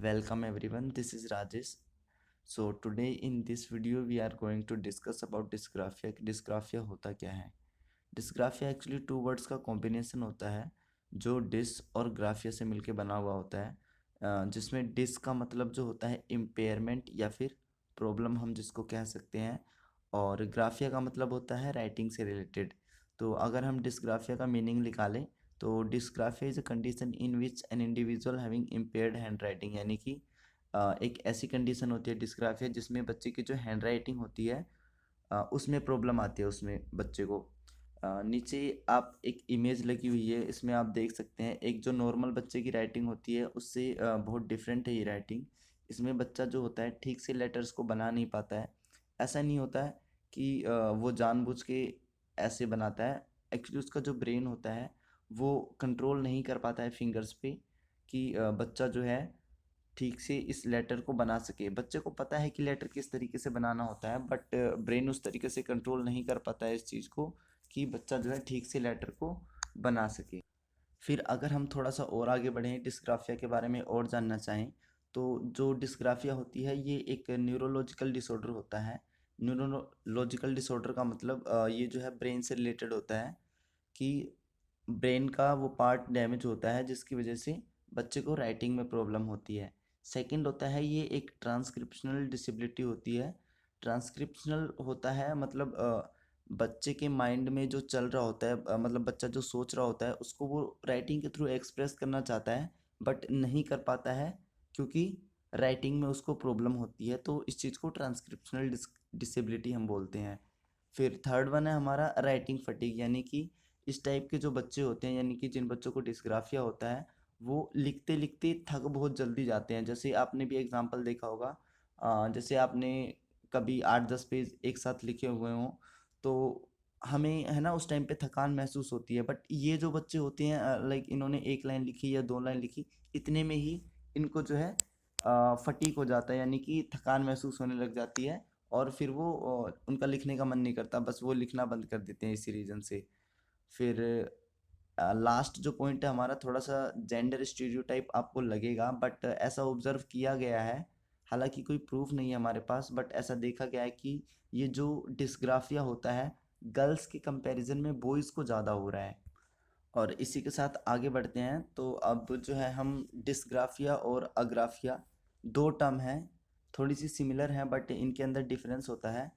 Welcome everyone, this is Rajesh. So today in this video we are going to discuss about dysgraphia. Dysgraphia होता क्या है? Dysgraphia actually two words का combination होता है जो dish और ग्राफिया से मिलके बना हुआ होता है, जिसमें डिस का मतलब जो होता है इम्पेयरमेंट या फिर प्रॉब्लम हम जिसको कह सकते हैं, और ग्राफिया का मतलब होता है राइटिंग से रिलेटेड। तो अगर हम डिस्ग्राफिया का मीनिंग निकालें तो dysgraphia is a condition in which an individual having impaired hand writing, यानी कि एक ऐसी कंडीशन होती है डिस्ग्राफिया जिसमें बच्चे की जो हैंड राइटिंग होती है उसमें प्रॉब्लम आती है उसमें बच्चे को। नीचे आप एक इमेज लगी हुई है, इसमें आप देख सकते हैं एक जो नॉर्मल बच्चे की राइटिंग होती है उससे बहुत डिफरेंट है ये राइटिंग। इसमें बच्चा जो होता है ठीक से लेटर्स को बना नहीं पाता है। ऐसा नहीं होता है कि वो जानबूझ के ऐसे बनाता है, एक्चुअली उसका जो ब्रेन होता है वो कंट्रोल नहीं कर पाता है फिंगर्स पे कि बच्चा जो है ठीक से इस लेटर को बना सके। बच्चे को पता है कि लेटर किस तरीके से बनाना होता है, बट ब्रेन उस तरीके से कंट्रोल नहीं कर पाता है इस चीज़ को कि बच्चा जो है ठीक से लेटर को बना सके। फिर अगर हम थोड़ा सा और आगे बढ़ें, डिस्ग्राफिया के बारे में और जानना चाहें, तो जो डिस्ग्राफिया होती है ये एक न्यूरोलॉजिकल डिसऑर्डर होता है। न्यूरोलॉजिकल डिसऑर्डर का मतलब ये जो है ब्रेन से रिलेटेड होता है कि ब्रेन का वो पार्ट डैमेज होता है जिसकी वजह से बच्चे को राइटिंग में प्रॉब्लम होती है। सेकंड होता है ये एक ट्रांसक्रिप्शनल डिसेबिलिटी होती है। ट्रांसक्रिप्शनल होता है मतलब बच्चे के माइंड में जो चल रहा होता है, मतलब बच्चा जो सोच रहा होता है उसको वो राइटिंग के थ्रू एक्सप्रेस करना चाहता है बट नहीं कर पाता है क्योंकि राइटिंग में उसको प्रॉब्लम होती है। तो इस चीज़ को ट्रांसक्रिप्शनल डिसेबिलिटी हम बोलते हैं। फिर थर्ड वन है हमारा राइटिंग फटीग, यानी कि इस टाइप के जो बच्चे होते हैं, यानी कि जिन बच्चों को डिस्ग्राफिया होता है, वो लिखते लिखते थक बहुत जल्दी जाते हैं। जैसे आपने भी एग्जांपल देखा होगा, जैसे आपने कभी 8-10 पेज एक साथ लिखे हुए हों तो हमें है ना उस टाइम पे थकान महसूस होती है, बट ये जो बच्चे होते हैं लाइक इन्होंने एक लाइन लिखी या 2 लाइन लिखी, इतने में ही इनको जो है फटीग हो जाता है, यानी कि थकान महसूस होने लग जाती है और फिर वो उनका लिखने का मन नहीं करता, बस वो लिखना बंद कर देते हैं इसी रीज़न से। फिर लास्ट जो पॉइंट है हमारा, थोड़ा सा जेंडर स्टीरियोटाइप आपको लगेगा, बट ऐसा ऑब्जर्व किया गया है, हालांकि कोई प्रूफ नहीं है हमारे पास, बट ऐसा देखा गया है कि ये जो डिस्ग्राफिया होता है गर्ल्स के कंपैरिजन में बॉयज़ को ज़्यादा हो रहा है। और इसी के साथ आगे बढ़ते हैं, तो अब जो है हम डिस्ग्राफिया और अग्राफिया, दो टर्म हैं, थोड़ी सी सिमिलर हैं बट इनके अंदर डिफरेंस होता है।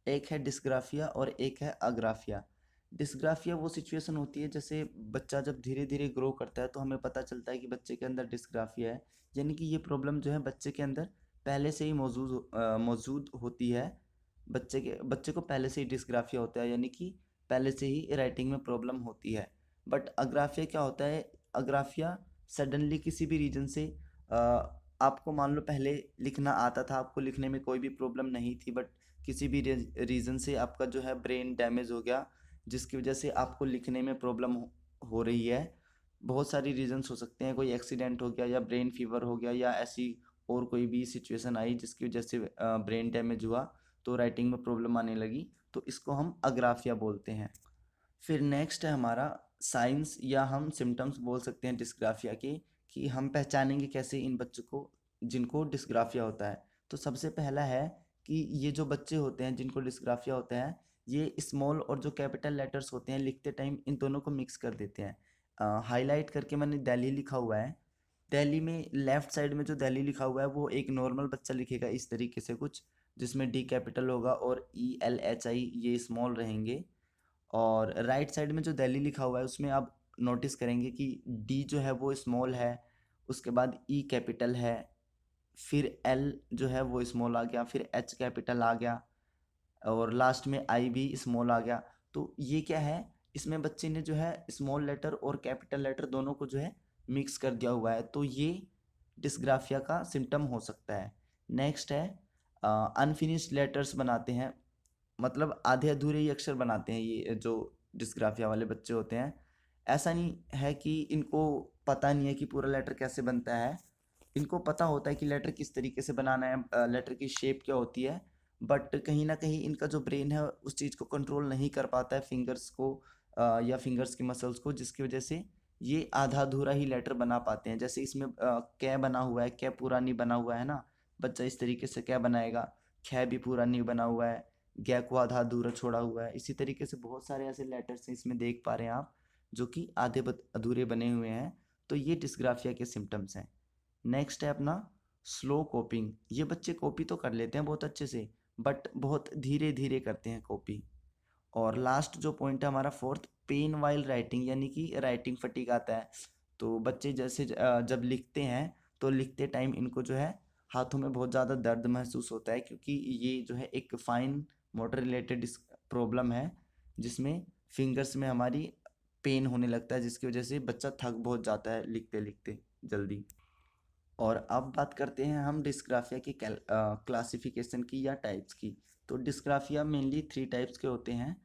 एक है डिस्ग्राफिया और एक है अग्राफिया। डिस्ग्राफिया वो सिचुएशन होती है जैसे बच्चा जब धीरे धीरे ग्रो करता है तो हमें पता चलता है कि बच्चे के अंदर डिस्ग्राफिया है, यानी कि ये प्रॉब्लम जो है बच्चे के अंदर पहले से ही मौजूद होती है। बच्चे को पहले से ही डिस्ग्राफिया होता है, यानी कि पहले से ही राइटिंग में प्रॉब्लम होती है। बट अग्राफिया क्या होता है? अग्राफिया सडनली किसी भी रीजन से आपको मान लो पहले लिखना आता था, आपको लिखने में कोई भी प्रॉब्लम नहीं थी, बट किसी भी रीज़न से आपका जो है ब्रेन डैमेज हो गया जिसकी वजह से आपको लिखने में प्रॉब्लम हो रही है। बहुत सारी रीजंस हो सकते हैं, कोई एक्सीडेंट हो गया या ब्रेन फीवर हो गया या ऐसी और कोई भी सिचुएशन आई जिसकी वजह से ब्रेन डैमेज हुआ तो राइटिंग में प्रॉब्लम आने लगी, तो इसको हम अग्राफिया बोलते हैं। फिर नेक्स्ट है हमारा साइंस, या हम सिम्टम्स बोल सकते हैं डिस्ग्राफिया के, कि हम पहचानेंगे कैसे इन बच्चों को जिनको डिस्ग्राफिया होता है। तो सबसे पहला है कि ये जो बच्चे होते हैं जिनको डिस्ग्राफिया होता है, ये स्मॉल और जो कैपिटल लेटर्स होते हैं लिखते टाइम इन दोनों को मिक्स कर देते हैं। हाईलाइट करके मैंने दिल्ली लिखा हुआ है। दिल्ली में लेफ्ट साइड में जो दिल्ली लिखा हुआ है वो एक नॉर्मल बच्चा लिखेगा इस तरीके से कुछ, जिसमें डी कैपिटल होगा और ELHI ये स्मॉल रहेंगे। और राइट साइड में जो दिल्ली लिखा हुआ है उसमें आप नोटिस करेंगे कि डी जो है वो स्मॉल है, उसके बाद ई कैपिटल है, फिर एल जो है वो स्मॉल आ गया, फिर एच कैपिटल आ गया और लास्ट में आई भी स्मॉल आ गया। तो ये क्या है, इसमें बच्चे ने जो है स्मॉल लेटर और कैपिटल लेटर दोनों को जो है मिक्स कर दिया हुआ है, तो ये डिस्ग्राफिया का सिम्टम हो सकता है। नेक्स्ट है अनफिनिश्ड लेटर्स बनाते हैं, मतलब आधे अधूरे ही अक्षर बनाते हैं ये जो डिस्ग्राफिया वाले बच्चे होते हैं। ऐसा नहीं है कि इनको पता नहीं है कि पूरा लेटर कैसे बनता है, इनको पता होता है कि लेटर किस तरीके से बनाना है, लेटर की शेप क्या होती है, बट कहीं ना कहीं इनका जो ब्रेन है उस चीज़ को कंट्रोल नहीं कर पाता है फिंगर्स को, या फिंगर्स की मसल्स को, जिसकी वजह से ये आधा अधूरा ही लेटर बना पाते हैं। जैसे इसमें कै बना हुआ है, कै पूरा नहीं बना हुआ है ना, बच्चा इस तरीके से कै बनाएगा, खे भी पूरा नहीं बना हुआ है, गै को आधा अधूरा छोड़ा हुआ है। इसी तरीके से बहुत सारे ऐसे लेटर्स हैं इसमें देख पा रहे हैं आप, जो कि आधे अधूरे बने हुए हैं। तो ये डिस्ग्राफिया के सिम्टम्स हैं। नेक्स्ट है अपना स्लो कॉपिंग। ये बच्चे कॉपी तो कर लेते हैं बहुत अच्छे से, बट बहुत धीरे धीरे करते हैं कॉपी। और लास्ट जो पॉइंट है हमारा फोर्थ, पेन वाइल राइटिंग, यानी कि राइटिंग फटीग आता है। तो बच्चे जैसे जब लिखते हैं तो लिखते टाइम इनको जो है हाथों में बहुत ज़्यादा दर्द महसूस होता है, क्योंकि ये जो है एक फाइन मोटर रिलेटेड प्रॉब्लम है, जिसमें फिंगर्स में हमारी पेन होने लगता है, जिसकी वजह से बच्चा थक बहुत जाता है लिखते लिखते जल्दी। और अब बात करते हैं हम डिस्ग्राफिया की क्लासिफिकेशन की या टाइप्स की। तो डिस्ग्राफिया मेनली 3 टाइप्स के होते हैं: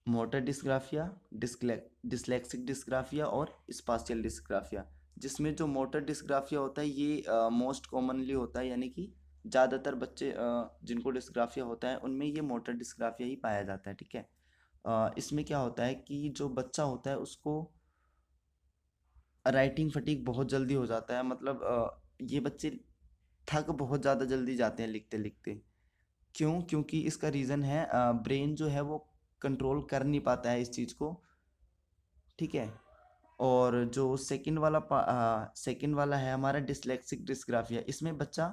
मोटर डिस्ग्राफिया, डिस्लेक्सिक डिस्ग्राफिया और स्पाशियल डिस्ग्राफिया। जिसमें जो मोटर डिस्ग्राफिया होता है ये मोस्ट कॉमनली होता है, यानी कि ज़्यादातर बच्चे जिनको डिस्ग्राफिया होता है उनमें ये मोटर डिस्ग्राफिया ही पाया जाता है, ठीक है। इसमें क्या होता है कि जो बच्चा होता है उसको राइटिंग फटीग बहुत जल्दी हो जाता है, मतलब ये बच्चे थक बहुत ज़्यादा जल्दी जाते हैं लिखते लिखते। क्यों? क्योंकि इसका रीज़न है ब्रेन जो है वो कंट्रोल कर नहीं पाता है इस चीज़ को, ठीक है। और जो सेकंड वाला है हमारा डिस्लेक्सिक डिस्ग्राफिया, इसमें बच्चा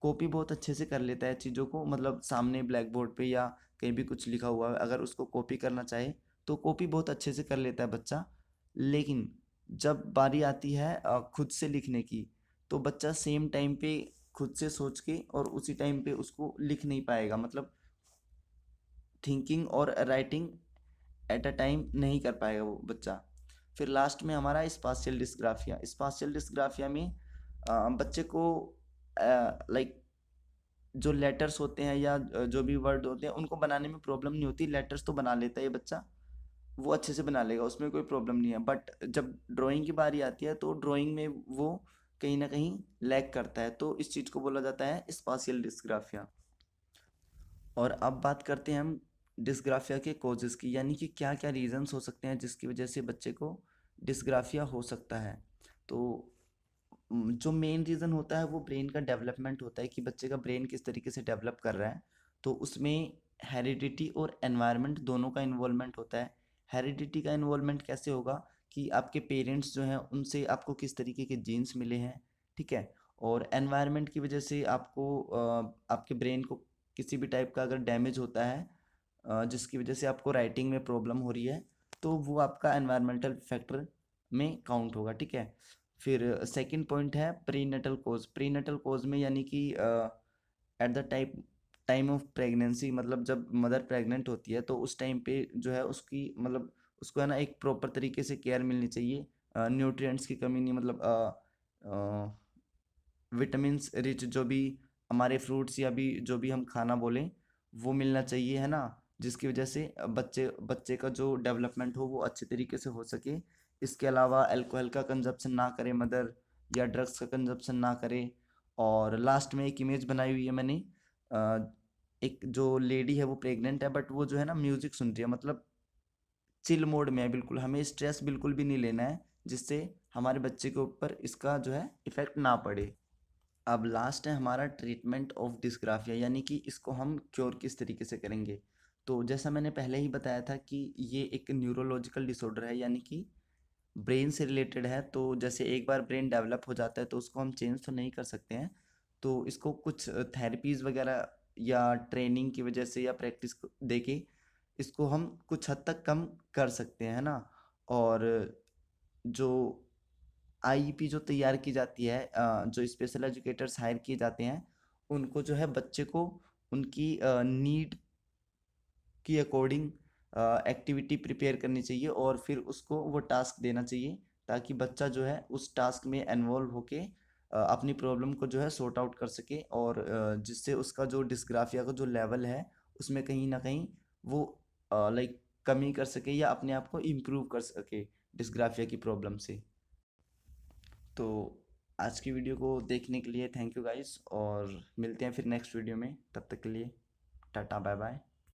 कॉपी बहुत अच्छे से कर लेता है चीज़ों को, मतलब सामने ब्लैक बोर्ड पे या कहीं भी कुछ लिखा हुआ है अगर उसको कॉपी करना चाहे तो कॉपी बहुत अच्छे से कर लेता है बच्चा। लेकिन जब बारी आती है खुद से लिखने की, तो बच्चा सेम टाइम पे खुद से सोच के और उसी टाइम पे उसको लिख नहीं पाएगा, मतलब थिंकिंग और राइटिंग एट अ टाइम नहीं कर पाएगा वो बच्चा। फिर लास्ट में हमारा स्पाशियल डिस्ग्राफिया। स्पाशियल डिस्ग्राफिया में बच्चे को लाइक जो लेटर्स होते हैं या जो भी वर्ड होते हैं उनको बनाने में प्रॉब्लम नहीं होती। लेटर्स तो बना लेता है ये बच्चा, वो अच्छे से बना लेगा, उसमें कोई प्रॉब्लम नहीं है। बट जब ड्राइंग की बारी आती है तो ड्राइंग में वो कहीं ना कहीं लैग करता है, तो इस चीज़ को बोला जाता है स्पाशियल डिस्ग्राफिया। और अब बात करते हैं हम डिस्ग्राफिया के कॉजेज़ की, यानी कि क्या क्या रीज़न्स हो सकते हैं जिसकी वजह से बच्चे को डिस्ग्राफिया हो सकता है। तो जो मेन रीज़न होता है वो ब्रेन का डेवलपमेंट होता है, कि बच्चे का ब्रेन किस तरीके से डेवलप कर रहा है। तो उसमें हेरिडिटी और एनवायरनमेंट दोनों का इन्वॉल्वमेंट होता है। हेरिडिटी का इन्वॉल्वमेंट कैसे होगा कि आपके पेरेंट्स जो हैं उनसे आपको किस तरीके के जीन्स मिले हैं, ठीक है। और एनवायरनमेंट की वजह से आपको आपके ब्रेन को किसी भी टाइप का अगर डैमेज होता है जिसकी वजह से आपको राइटिंग में प्रॉब्लम हो रही है, तो वो आपका एनवायरमेंटल फैक्टर में काउंट होगा, ठीक है। फिर सेकंड पॉइंट है प्रीनेटल कोज। प्रीनेटल कोज में यानी कि at the time of pregnancy, मतलब जब मदर प्रेग्नेंट होती है तो उस टाइम पे जो है उसकी मतलब उसको है ना एक प्रॉपर तरीके से केयर मिलनी चाहिए। न्यूट्रिएंट्स की कमी नहीं, मतलब विटामिन्स रिच जो भी हमारे फ्रूट्स या भी जो भी हम खाना बोलें वो मिलना चाहिए, है ना। जिसकी वजह से बच्चे बच्चे का जो डेवलपमेंट हो वो अच्छे तरीके से हो सके। इसके अलावा अल्कोहल का कंजप्शन ना करे मदर, या ड्रग्स का कंजप्शन ना करे। और लास्ट में एक इमेज बनाई हुई है मैंने, एक जो लेडी है वो प्रेग्नेंट है बट वो जो है ना म्यूजिक सुन रही है, मतलब चिल मोड में है बिल्कुल। हमें स्ट्रेस बिल्कुल भी नहीं लेना है, जिससे हमारे बच्चे के ऊपर इसका जो है इफेक्ट ना पड़े। अब लास्ट है हमारा ट्रीटमेंट ऑफ डिस्ग्राफिया, यानी कि इसको हम क्योर किस तरीके से करेंगे। तो जैसा मैंने पहले ही बताया था कि ये एक न्यूरोलॉजिकल डिसऑर्डर है, यानी कि ब्रेन से रिलेटेड है। तो जैसे एक बार ब्रेन डेवलप हो जाता है तो उसको हम चेंज तो नहीं कर सकते हैं। तो इसको कुछ थेरेपीज़ वगैरह या ट्रेनिंग की वजह से या प्रैक्टिस देके इसको हम कुछ हद तक कम कर सकते हैं, है ना। और जो आईईपी जो तैयार की जाती है, जो स्पेशल एजुकेटर्स हायर किए जाते हैं, उनको जो है बच्चे को उनकी नीड की अकॉर्डिंग एक्टिविटी प्रिपेयर करनी चाहिए और फिर उसको वो टास्क देना चाहिए, ताकि बच्चा जो है उस टास्क में इन्वॉल्व होके अपनी प्रॉब्लम को जो है सॉर्ट आउट कर सके, और जिससे उसका जो डिस्ग्राफिया का जो लेवल है उसमें कहीं ना कहीं वो लाइक कमी कर सके या अपने आप को इम्प्रूव कर सके डिस्ग्राफिया की प्रॉब्लम से। तो आज की वीडियो को देखने के लिए थैंक यू गाइस, और मिलते हैं फिर नेक्स्ट वीडियो में। तब तक के लिए टाटा बाय बाय।